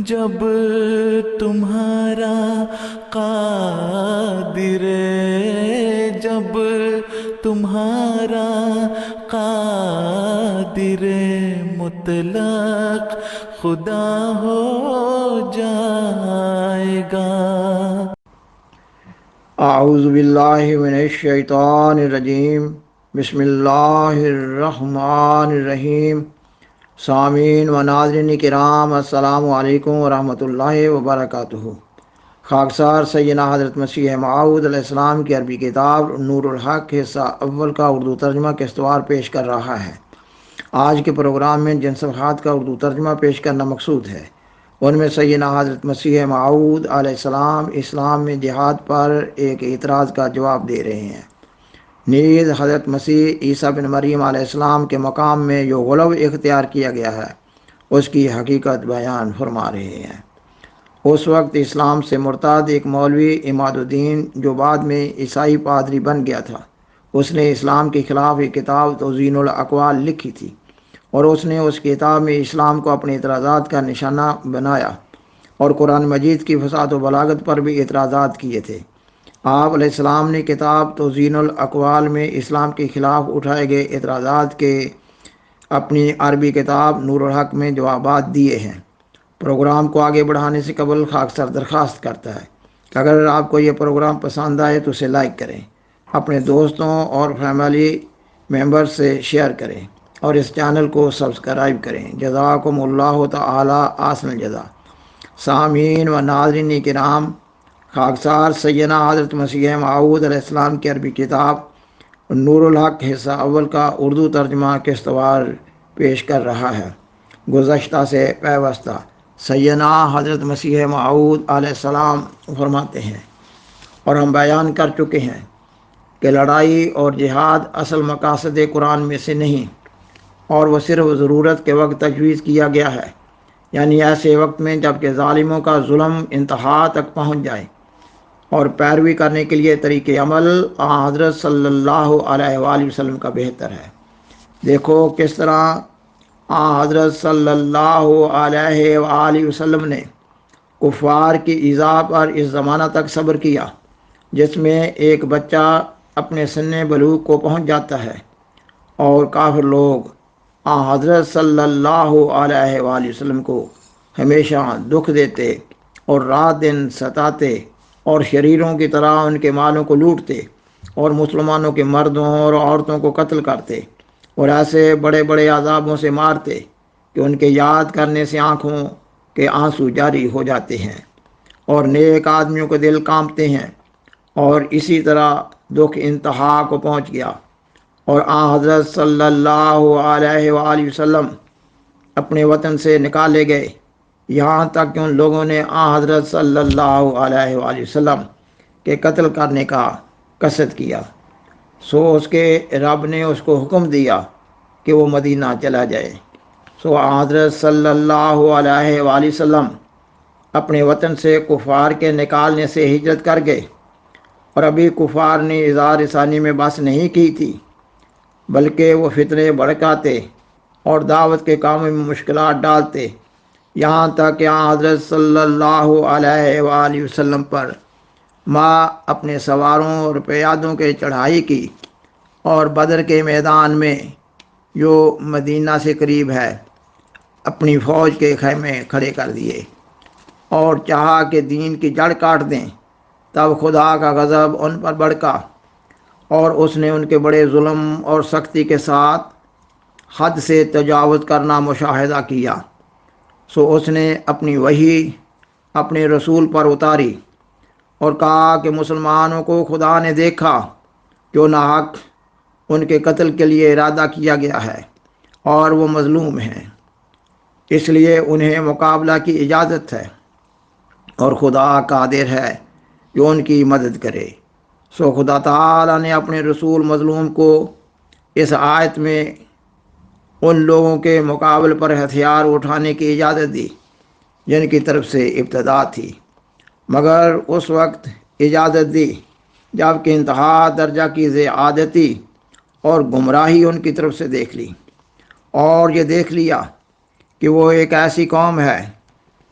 جب تمہارا قادر، جب تمہارا قادر مطلق خدا ہو جائے گا۔ اعوذ باللہ من الشیطان الرجیم، بسم اللہ الرحمن الرحیم۔ سامعین و ناظرین کرام، السلام علیکم ورحمۃ اللہ وبرکاتہ۔ خاکسار سیدنا حضرت مسیح موعود علیہ السلام کی عربی کتاب نور الحق حصہ اول کا اردو ترجمہ قسطوار پیش کر رہا ہے۔ آج کے پروگرام میں جن صفحات کا اردو ترجمہ پیش کرنا مقصود ہے، ان میں سیدنا حضرت مسیح موعود علیہ السلام اسلام میں جہاد پر ایک اعتراض کا جواب دے رہے ہیں۔ نیز حضرت مسیح عیسیٰ بن مریم علیہ السلام کے مقام میں جو غلو اختیار کیا گیا ہے اس کی حقیقت بیان فرما رہے ہیں۔ اس وقت اسلام سے مرتد ایک مولوی عماد الدین، جو بعد میں عیسائی پادری بن گیا تھا، اس نے اسلام کے خلاف ایک کتاب توزین الاقوال لکھی تھی، اور اس نے اس کتاب میں اسلام کو اپنے اعتراضات کا نشانہ بنایا اور قرآن مجید کی فصاحت و بلاغت پر بھی اعتراضات کیے تھے۔ آپ علیہ السلام نے کتاب توزین الاقوال میں اسلام کے خلاف اٹھائے گئے اعتراضات کے اپنی عربی کتاب نور الحق میں جوابات دیے ہیں۔ پروگرام کو آگے بڑھانے سے قبل خاکسار درخواست کرتا ہے کہ اگر آپ کو یہ پروگرام پسند آئے تو اسے لائک کریں، اپنے دوستوں اور فیملی ممبر سے شیئر کریں اور اس چینل کو سبسکرائب کریں۔ جزاکم اللہ تعالی احسن الجزا۔ سامعین و ناظرین کرام، خاکسار سیدنا حضرت مسیح موعود علیہ السلام کی عربی کتاب نور الحق حصہ اول کا اردو ترجمہ قسطوار پیش کر رہا ہے۔ گزشتہ سے پیوستہ سیدنا حضرت مسیح موعود علیہ السلام فرماتے ہیں، اور ہم بیان کر چکے ہیں کہ لڑائی اور جہاد اصل مقاصد قرآن میں سے نہیں، اور وہ صرف ضرورت کے وقت تجویز کیا گیا ہے، یعنی ایسے وقت میں جب کہ ظالموں کا ظلم انتہا تک پہنچ جائے، اور پیروی کرنے کے لیے طریق عمل حضرت صلی اللہ علیہ وآلہ وسلم کا بہتر ہے۔ دیکھو کس طرح حضرت صلی اللہ علیہ وآلہ وسلم نے کفار کی ایذا پر اس زمانہ تک صبر کیا جس میں ایک بچہ اپنے سن بلوغ کو پہنچ جاتا ہے، اور کافر لوگ حضرت صلی اللہ علیہ وآلہ وسلم کو ہمیشہ دکھ دیتے اور رات دن ستاتے اور شریروں کی طرح ان کے مالوں کو لوٹتے اور مسلمانوں کے مردوں اور عورتوں کو قتل کرتے اور ایسے بڑے بڑے عذابوں سے مارتے کہ ان کے یاد کرنے سے آنکھوں کے آنسو جاری ہو جاتے ہیں اور نیک آدمیوں کے دل کانپتے ہیں۔ اور اسی طرح دکھ انتہا کو پہنچ گیا، اور حضرت صلی اللہ علیہ وآلہ وسلم اپنے وطن سے نکالے گئے، یہاں تک کہ ان لوگوں نے حضرت صلی اللہ علیہ وآلہ وسلم کے قتل کرنے کا قصد کیا۔ سو اس کے رب نے اس کو حکم دیا کہ وہ مدینہ چلا جائے۔ سو حضرت صلی اللہ علیہ وآلہ وسلم اپنے وطن سے کفار کے نکالنے سے ہجرت کر گئے، اور ابھی کفار نے اظہار ثانی میں بس نہیں کی تھی، بلکہ وہ فتنے بھڑکاتے اور دعوت کے کاموں میں مشکلات ڈالتے، یہاں تک کہ حضرت صلی اللہ علیہ وآلہ وسلم پر اپنے سواروں اور پیادوں کے چڑھائی کی، اور بدر کے میدان میں جو مدینہ سے قریب ہے اپنی فوج کے خیمے کھڑے کر دیے اور چاہا کہ دین کی جڑ کاٹ دیں۔ تب خدا کا غضب ان پر بھڑکا، اور اس نے ان کے بڑے ظلم اور سختی کے ساتھ حد سے تجاوز کرنا مشاہدہ کیا۔ سو اس نے اپنی وحی اپنے رسول پر اتاری اور کہا کہ مسلمانوں کو خدا نے دیکھا جو ناحق ان کے قتل کے لیے ارادہ کیا گیا ہے، اور وہ مظلوم ہیں، اس لیے انہیں مقابلہ کی اجازت ہے، اور خدا قادر ہے جو ان کی مدد کرے۔ سو خدا تعالیٰ نے اپنے رسول مظلوم کو اس آیت میں ان لوگوں کے مقابل پر ہتھیار اٹھانے کی اجازت دی جن کی طرف سے ابتدا تھی، مگر اس وقت اجازت دی جب کہ انتہا درجہ کی زیادتی اور گمراہی ان کی طرف سے دیکھ لی، اور یہ دیکھ لیا کہ وہ ایک ایسی قوم ہے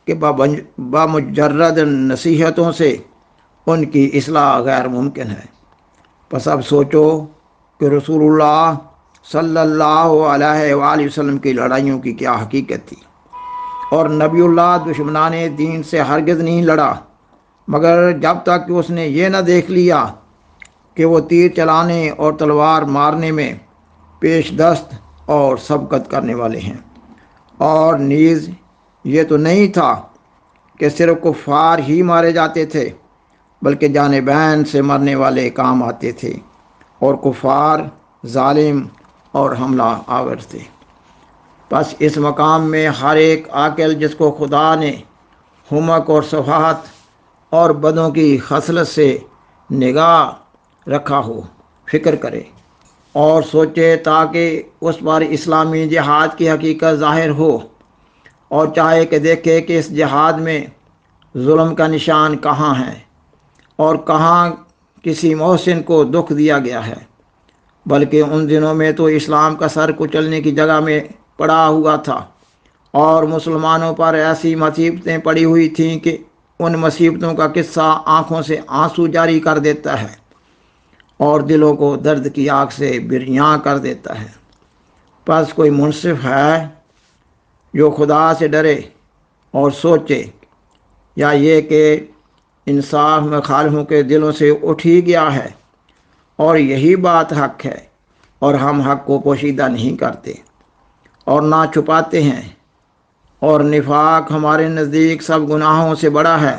کہ بمجرد نصیحتوں سے ان کی اصلاح غیر ممکن ہے۔ پس اب سوچو کہ رسول اللہ صلی اللہ علیہ وآلہ وسلم کی لڑائیوں کی کیا حقیقت تھی، اور نبی اللہ دشمنان دین سے ہرگز نہیں لڑا مگر جب تک کہ اس نے یہ نہ دیکھ لیا کہ وہ تیر چلانے اور تلوار مارنے میں پیش دست اور سبقت کرنے والے ہیں۔ اور نیز یہ تو نہیں تھا کہ صرف کفار ہی مارے جاتے تھے، بلکہ جانبین سے مرنے والے کام آتے تھے، اور کفار ظالم اور حملہ آور تھے۔ پس اس مقام میں ہر ایک عاقل جس کو خدا نے حمق اور صفحت اور بدوں کی خصلت سے نگاہ رکھا ہو، فکر کرے اور سوچے تاکہ اس پر اسلامی جہاد کی حقیقت ظاہر ہو، اور چاہے کہ دیکھے کہ اس جہاد میں ظلم کا نشان کہاں ہے اور کہاں کسی محسن کو دکھ دیا گیا ہے۔ بلکہ ان دنوں میں تو اسلام کا سر کچلنے کی جگہ میں پڑا ہوا تھا، اور مسلمانوں پر ایسی مصیبتیں پڑی ہوئی تھیں کہ ان مصیبتوں کا قصہ آنکھوں سے آنسو جاری کر دیتا ہے اور دلوں کو درد کی آگ سے بریاں کر دیتا ہے۔ پس کوئی منصف ہے جو خدا سے ڈرے اور سوچے، یا یہ کہ انصاف مخالفوں کے دلوں سے اٹھ ہی گیا ہے، اور یہی بات حق ہے، اور ہم حق کو پوشیدہ نہیں کرتے اور نہ چھپاتے ہیں، اور نفاق ہمارے نزدیک سب گناہوں سے بڑا ہے،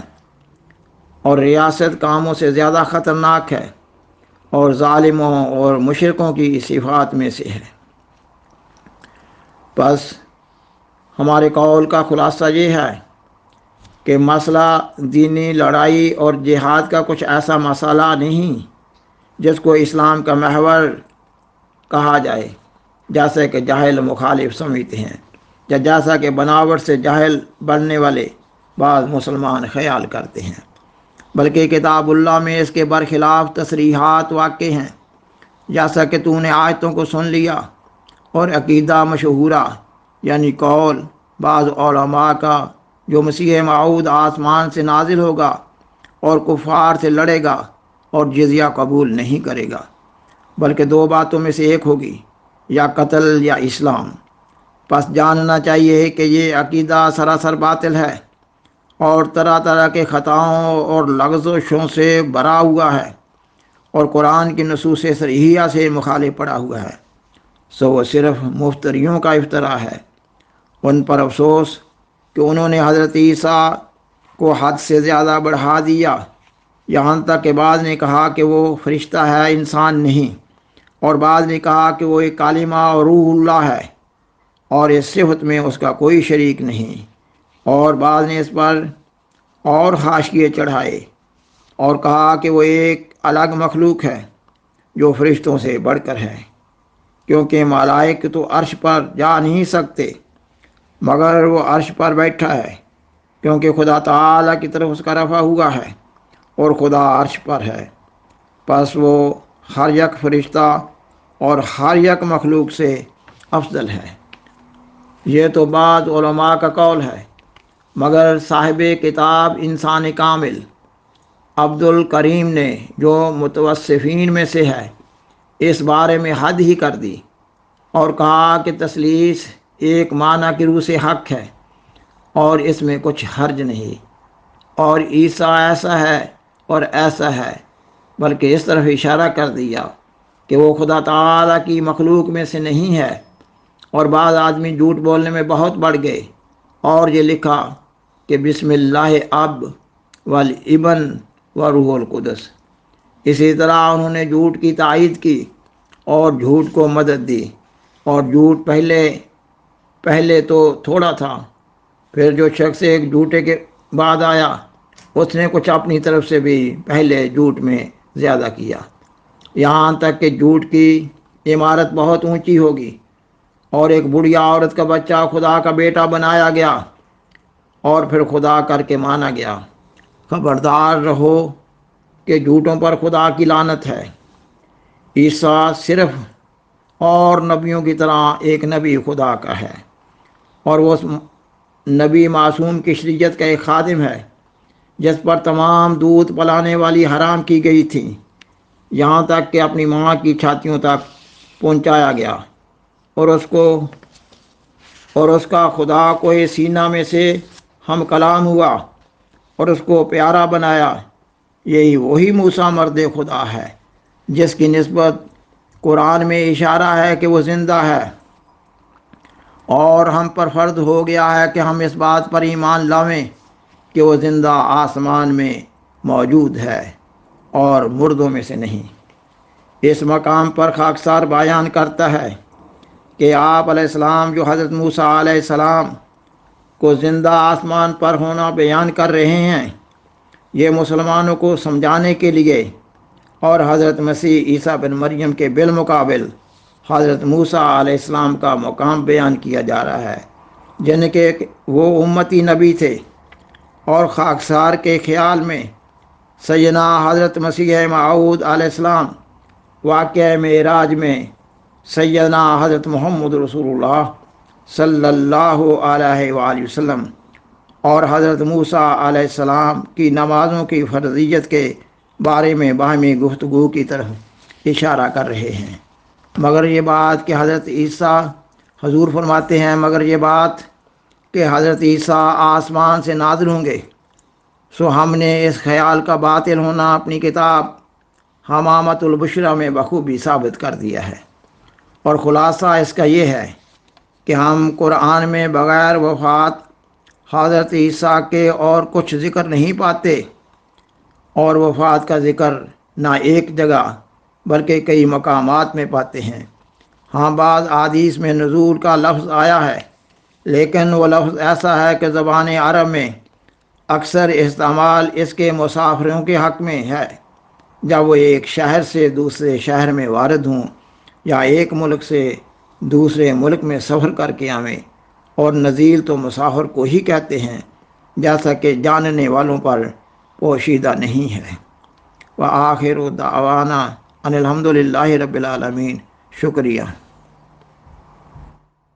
اور ریاست کاموں سے زیادہ خطرناک ہے، اور ظالموں اور مشرکوں کی صفات میں سے ہے۔ بس ہمارے قول کا خلاصہ یہ ہے کہ مسئلہ دینی لڑائی اور جہاد کا کچھ ایسا مسئلہ نہیں جس کو اسلام کا محور کہا جائے، جیسے کہ جاہل مخالف سمجھتے ہیں، یا جیسا کہ بناوٹ سے جاہل بننے والے بعض مسلمان خیال کرتے ہیں، بلکہ کتاب اللہ میں اس کے برخلاف تصریحات واقع ہیں، جیسا کہ تو نے آیتوں کو سن لیا، اور عقیدہ مشہورہ یعنی قول بعض علماء کا جو مسیح موعود آسمان سے نازل ہوگا اور کفار سے لڑے گا اور جزیہ قبول نہیں کرے گا، بلکہ دو باتوں میں سے ایک ہوگی، یا قتل یا اسلام۔ پس جاننا چاہیے کہ یہ عقیدہ سراسر باطل ہے اور طرح طرح کے خطاؤں اور لغزشوں سے بھرا ہوا ہے، اور قرآن کی نصوص صریحہ سے مخالف پڑا ہوا ہے، سو وہ صرف مفتریوں کا افطرا ہے۔ ان پر افسوس کہ انہوں نے حضرت عیسیٰ کو حد سے زیادہ بڑھا دیا، یہاں تک کہ بعض نے کہا کہ وہ فرشتہ ہے، انسان نہیں، اور بعض نے کہا کہ وہ ایک کلمہ اور روح اللہ ہے، اور اس صفت میں اس کا کوئی شریک نہیں، اور بعض نے اس پر اور حاشیے چڑھائے اور کہا کہ وہ ایک الگ مخلوق ہے جو فرشتوں سے بڑھ کر ہے، کیونکہ ملائک تو عرش پر جا نہیں سکتے مگر وہ عرش پر بیٹھا ہے، کیونکہ خدا تعالیٰ کی طرف اس کا رفع ہوا ہے، اور خدا عرش پر ہے۔ پس وہ ہر یک فرشتہ اور ہر یک مخلوق سے افضل ہے۔ یہ تو بعض علماء کا قول ہے، مگر صاحب کتاب انسان کامل عبد الکریم نے جو متوصفین میں سے ہے اس بارے میں حد ہی کر دی اور کہا کہ تثلیث ایک معنی کی روح سے حق ہے اور اس میں کچھ حرج نہیں، اور عیسیٰ ایسا ہے اور ایسا ہے، بلکہ اس طرف اشارہ کر دیا کہ وہ خدا تعالیٰ کی مخلوق میں سے نہیں ہے۔ اور بعض آدمی جھوٹ بولنے میں بہت بڑھ گئے اور یہ لکھا کہ بسم اللہ اب والابن وروح القدس۔ اسی طرح انہوں نے جھوٹ کی تائید کی اور جھوٹ کو مدد دی، اور جھوٹ پہلے تو تھوڑا تھا، پھر جو شخص ایک جھوٹے کے بعد آیا اس نے کچھ اپنی طرف سے بھی پہلے جھوٹ میں زیادہ کیا، یہاں تک کہ جھوٹ کی عمارت بہت اونچی ہوگی، اور ایک بڑھیا عورت کا بچہ خدا کا بیٹا بنایا گیا اور پھر خدا کر کے مانا گیا۔ خبردار رہو کہ جھوٹوں پر خدا کی لعنت ہے۔ عیسیٰ صرف اور نبیوں کی طرح ایک نبی خدا کا ہے، اور وہ نبی معصوم کی شریعت کا ایک خادم ہے جس پر تمام دودھ پلانے والی حرام کی گئی تھی، یہاں تک کہ اپنی ماں کی چھاتیوں تک پہنچایا گیا، اور اس کا خدا کو سینہ میں سے ہم کلام ہوا اور اس کو پیارا بنایا۔ یہی وہی موسیٰ مرد خدا ہے جس کی نسبت قرآن میں اشارہ ہے کہ وہ زندہ ہے، اور ہم پر فرض ہو گیا ہے کہ ہم اس بات پر ایمان لاویں کہ وہ زندہ آسمان میں موجود ہے اور مردوں میں سے نہیں۔ اس مقام پر خاکسار بیان کرتا ہے کہ آپ علیہ السلام جو حضرت موسیٰ علیہ السلام کو زندہ آسمان پر ہونا بیان کر رہے ہیں، یہ مسلمانوں کو سمجھانے کے لیے اور حضرت مسیح عیسیٰ بن مریم کے بالمقابل حضرت موسیٰ علیہ السلام کا مقام بیان کیا جا رہا ہے، جن کے وہ امتی نبی تھے، اور خاکسار کے خیال میں سیدنا حضرت مسیح موعود علیہ السلام واقعہ معراج میں سیدنا حضرت محمد رسول اللہ صلی اللہ علیہ وآلہ وسلم اور حضرت موسیٰ علیہ السلام کی نمازوں کی فرضیت کے بارے میں باہمی گفتگو کی طرف اشارہ کر رہے ہیں۔ مگر یہ بات کہ حضرت عیسیٰ حضور فرماتے ہیں مگر یہ بات کہ حضرت عیسیٰ آسمان سے نازل ہوں گے، سو ہم نے اس خیال کا باطل ہونا اپنی کتاب حمامۃ البشریٰ میں بخوبی ثابت کر دیا ہے، اور خلاصہ اس کا یہ ہے کہ ہم قرآن میں بغیر وفات حضرت عیسیٰ کے اور کچھ ذکر نہیں پاتے، اور وفات کا ذکر نہ ایک جگہ بلکہ کئی مقامات میں پاتے ہیں۔ ہاں، بعض احادیث میں نزول کا لفظ آیا ہے، لیکن وہ لفظ ایسا ہے کہ زبان عرب میں اکثر استعمال اس کے مسافروں کے حق میں ہے، جب وہ ایک شہر سے دوسرے شہر میں وارد ہوں یا ایک ملک سے دوسرے ملک میں سفر کر کے آویں، اور نزیل تو مسافر کو ہی کہتے ہیں، جیسا کہ جاننے والوں پر پوشیدہ نہیں ہے۔ وآخر دعوانا ان الحمد للہ رب العالمین۔ شکریہ۔